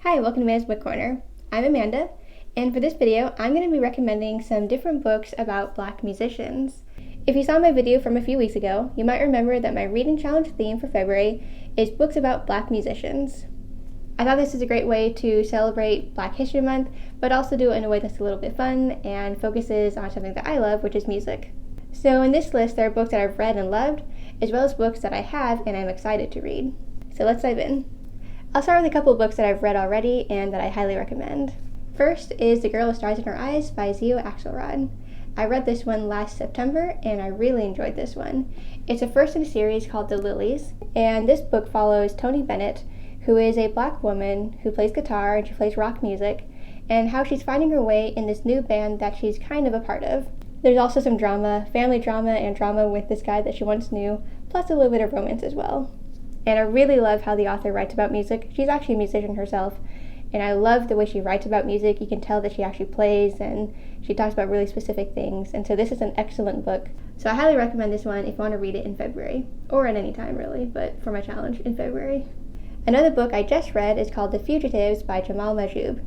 Hi, welcome to Amanda's Book Corner. I'm Amanda, and for this video, I'm going to be recommending some different books about Black musicians. If you saw my video from a few weeks ago, you might remember that my reading challenge theme for February is books about Black musicians. I thought this is a great way to celebrate Black History Month, but also do it in a way that's a little bit fun and focuses on something that I love, which is music. So in this list, there are books that I've read and loved, as well as books that I have and I'm excited to read. So let's dive in. I'll start with a couple of books that I've read already and that I highly recommend. First is The Girl with Stars in Her Eyes by Zio Axelrod. I read this one last September and I really enjoyed this one. It's a first in a series called The Lilies, and this book follows Toni Bennett, who is a Black woman who plays guitar and she plays rock music, and how she's finding her way in this new band that she's kind of a part of. There's also some drama, family drama, and drama with this guy that she once knew, plus a little bit of romance as well. And I really love how the author writes about music. She's actually a musician herself, and I love the way she writes about music. You can tell that she actually plays, and she talks about really specific things, and so this is an excellent book. So I highly recommend this one if you want to read it in February, or at any time really, but for my challenge in February. Another book I just read is called The Fugitives by Jamal Majoub.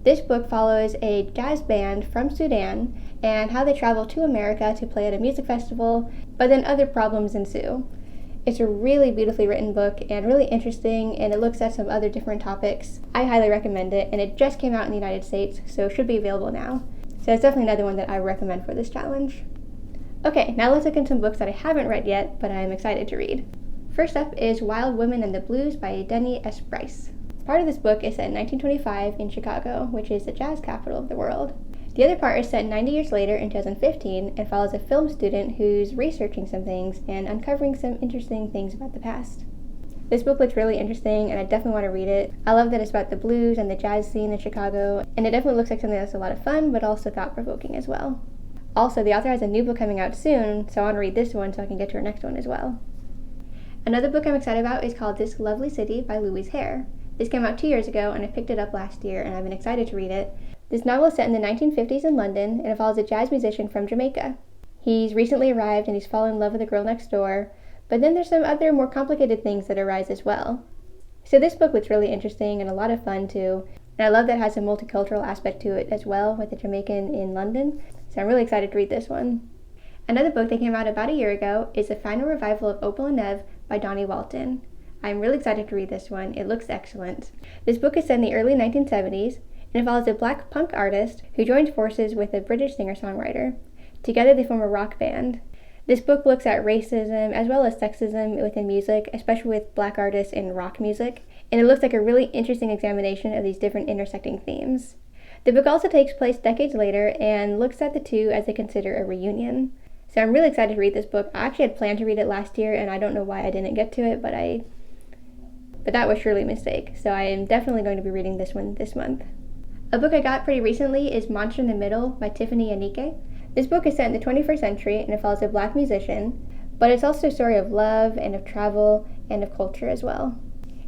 This book follows a jazz band from Sudan and how they travel to America to play at a music festival, but then other problems ensue. It's a really beautifully written book and really interesting, and it looks at some other different topics. I highly recommend it, and it just came out in the United States, so it should be available now. So it's definitely another one that I recommend for this challenge. Okay, now let's look into some books that I haven't read yet, but I'm excited to read. First up is Wild Women and the Blues by Denny S. Bryce. Part of this book is set in 1925 in Chicago, which is the jazz capital of the world. The other part is set 90 years later in 2015 and follows a film student who's researching some things and uncovering some interesting things about the past. This book looks really interesting and I definitely want to read it. I love that it's about the blues and the jazz scene in Chicago, and it definitely looks like something that's a lot of fun but also thought-provoking as well. Also, the author has a new book coming out soon, so I want to read this one so I can get to her next one as well. Another book I'm excited about is called This Lovely City by Louise Hare. This came out 2 years ago and I picked it up last year and I've been excited to read it. This novel is set in the 1950s in London, and it follows a jazz musician from Jamaica. He's recently arrived and he's fallen in love with the girl next door, but then there's some other more complicated things that arise as well. So this book looks really interesting and a lot of fun too, and I love that it has a multicultural aspect to it as well with the Jamaican in London, so I'm really excited to read this one. Another book that came out about a year ago is The Final Revival of Opal and Nev by Donnie Walton. I'm really excited to read this one. It looks excellent. This book is set in the early 1970s, and it follows a Black punk artist who joins forces with a British singer-songwriter. Together they form a rock band. This book looks at racism as well as sexism within music, especially with Black artists in rock music, and it looks like a really interesting examination of these different intersecting themes. The book also takes place decades later and looks at the two as they consider a reunion. So I'm really excited to read this book. I actually had planned to read it last year, and I don't know why I didn't get to it, but that was surely a mistake. So I am definitely going to be reading this one this month. A book I got pretty recently is Monster in the Middle by Tiffany Yanike. This book is set in the 21st century and it follows a Black musician, but it's also a story of love and of travel and of culture as well.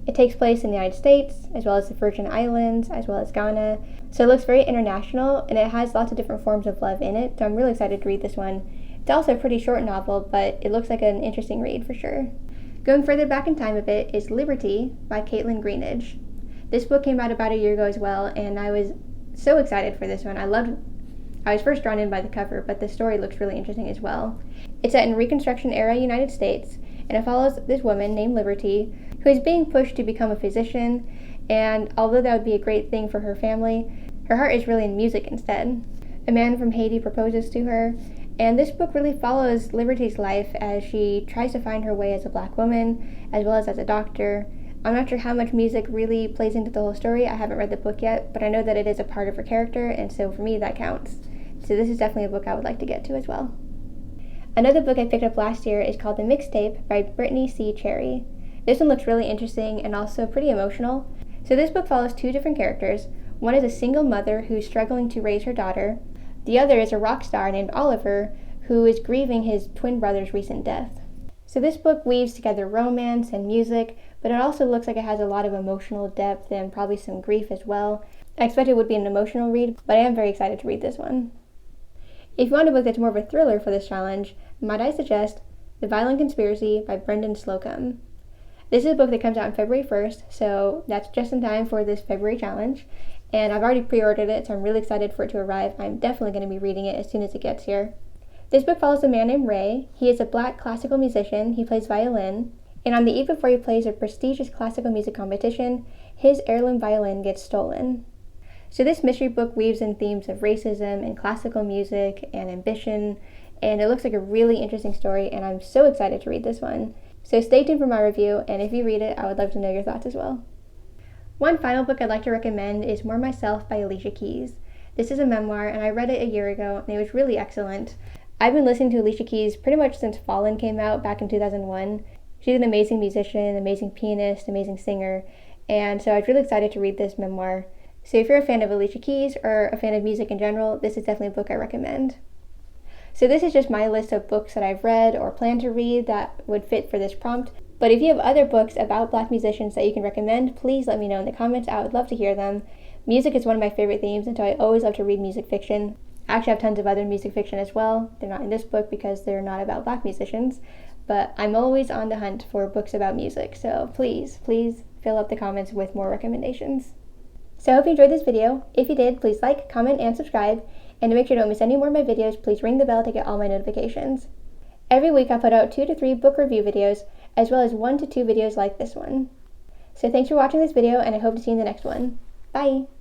It takes place in the United States, as well as the Virgin Islands, as well as Ghana, so it looks very international and it has lots of different forms of love in it, so I'm really excited to read this one. It's also a pretty short novel, but it looks like an interesting read for sure. Going further back in time a bit is Liberty by Caitlin Greenidge. This book came out about a year ago as well, and I was so excited for this one. I was first drawn in by the cover, but the story looks really interesting as well. It's set in Reconstruction era United States, and it follows this woman named Liberty, who is being pushed to become a physician, and although that would be a great thing for her family, her heart is really in music instead. A man from Haiti proposes to her, and this book really follows Liberty's life as she tries to find her way as a Black woman, as well as a doctor. I'm not sure how much music really plays into the whole story. I haven't read the book yet, but I know that it is a part of her character, and so for me that counts. So this is definitely a book I would like to get to as well. Another book I picked up last year is called The Mixtape by Brittany C. Cherry. This one looks really interesting and also pretty emotional. So this book follows two different characters. One is a single mother who's struggling to raise her daughter. The other is a rock star named Oliver who is grieving his twin brother's recent death. So this book weaves together romance and music, but it also looks like it has a lot of emotional depth and probably some grief as well. I expect it would be an emotional read, but I am very excited to read this one. If you want a book that's more of a thriller for this challenge, might I suggest The Violin Conspiracy by Brendan Slocum. This is a book that comes out on February 1st, so that's just in time for this February challenge. And I've already pre-ordered it, so I'm really excited for it to arrive. I'm definitely going to be reading it as soon as it gets here. This book follows a man named Ray. He is a Black classical musician. He plays violin. And on the eve before he plays a prestigious classical music competition, his heirloom violin gets stolen. So this mystery book weaves in themes of racism and classical music and ambition, and it looks like a really interesting story, and I'm so excited to read this one. So stay tuned for my review, and if you read it, I would love to know your thoughts as well. One final book I'd like to recommend is More Myself by Alicia Keys. This is a memoir, and I read it a year ago, and it was really excellent. I've been listening to Alicia Keys pretty much since Fallen came out back in 2001. She's an amazing musician, amazing pianist, amazing singer, and so I was really excited to read this memoir. So if you're a fan of Alicia Keys or a fan of music in general, this is definitely a book I recommend. So this is just my list of books that I've read or plan to read that would fit for this prompt. But if you have other books about Black musicians that you can recommend, please let me know in the comments. I would love to hear them. Music is one of my favorite themes, and so I always love to read music fiction. I actually have tons of other music fiction as well. They're not in this book because they're not about Black musicians, but I'm always on the hunt for books about music. So please fill up the comments with more recommendations. So I hope you enjoyed this video. If you did, please like, comment, and subscribe. And to make sure you don't miss any more of my videos, please ring the bell to get all my notifications. Every week I put out 2 to 3 book review videos, as well as 1 to 2 videos like this one. So thanks for watching this video, and I hope to see you in the next one. Bye!